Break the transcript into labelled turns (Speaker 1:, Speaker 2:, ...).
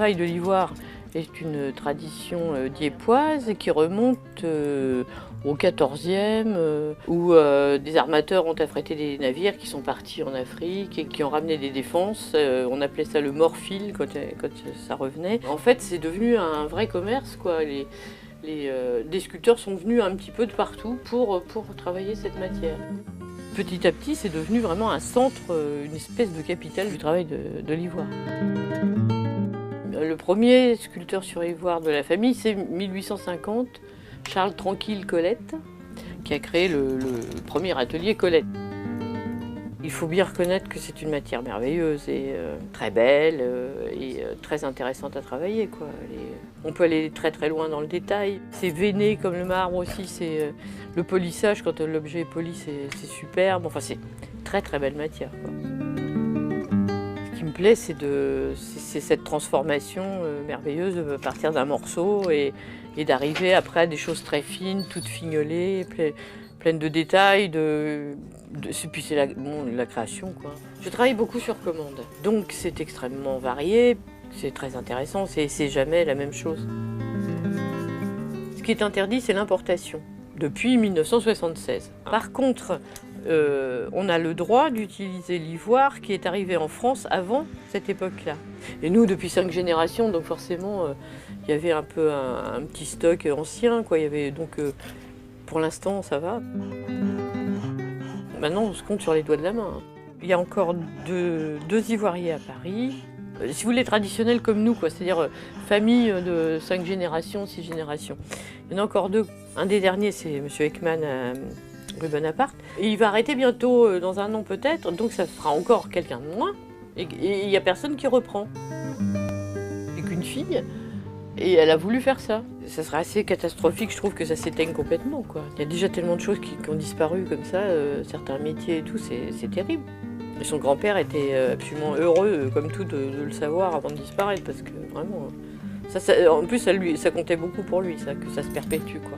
Speaker 1: travail de l'ivoire est une tradition dieuppoise qui remonte au XIVe, où des armateurs ont affrété des navires qui sont partis en Afrique et qui ont ramené des défenses. On appelait ça le morphile quand ça revenait. En fait, c'est devenu un vrai commerce, quoi. Des sculpteurs sont venus un petit peu de partout pour travailler cette matière. Petit à petit, c'est devenu vraiment un centre, une espèce de capitale du travail de l'ivoire. Le premier sculpteur sur ivoire de la famille, c'est 1850, Charles Tranquille Colette, qui a créé le premier atelier Colette. Il faut bien reconnaître que c'est une matière merveilleuse et très belle et très intéressante à travailler, quoi. On peut aller très très loin dans le détail. C'est veiné comme le marbre aussi, c'est le polissage, quand l'objet est poli, c'est superbe. Enfin, c'est très très belle matière, quoi. Ce qui me plaît, c'est cette transformation merveilleuse de partir d'un morceau et d'arriver après à des choses très fines, toutes fignolées, pleines de détails, puis c'est la création, quoi. Je travaille beaucoup sur commande, donc c'est extrêmement varié, c'est très intéressant, c'est jamais la même chose. Ce qui est interdit, c'est l'importation, depuis 1976. Par contre, on a le droit d'utiliser l'ivoire qui est arrivé en France avant cette époque-là. Et nous, depuis 5 générations, donc forcément, il y avait un peu un petit stock ancien, quoi. Il y avait donc, pour l'instant, ça va. Maintenant, on se compte sur les doigts de la main. Il y a encore deux ivoiriers à Paris. Si vous voulez, traditionnels comme nous, quoi, c'est-à-dire famille de 5 générations, 6 générations. Il y en a encore 2. Un des derniers, c'est M. Ekman rue Bonaparte. Et il va arrêter bientôt, dans un an peut-être, donc ça fera encore quelqu'un de moins. Et il n'y a personne qui reprend. C'est qu'une fille, et elle a voulu faire ça. Ça serait assez catastrophique, je trouve, que ça s'éteigne complètement, quoi. Il y a déjà tellement de choses qui ont disparu comme ça, certains métiers et tout, c'est terrible. Et son grand-père était absolument heureux, comme tout, de le savoir avant de disparaître, parce que vraiment, en plus, ça comptait beaucoup pour lui, ça, que ça se perpétue, quoi.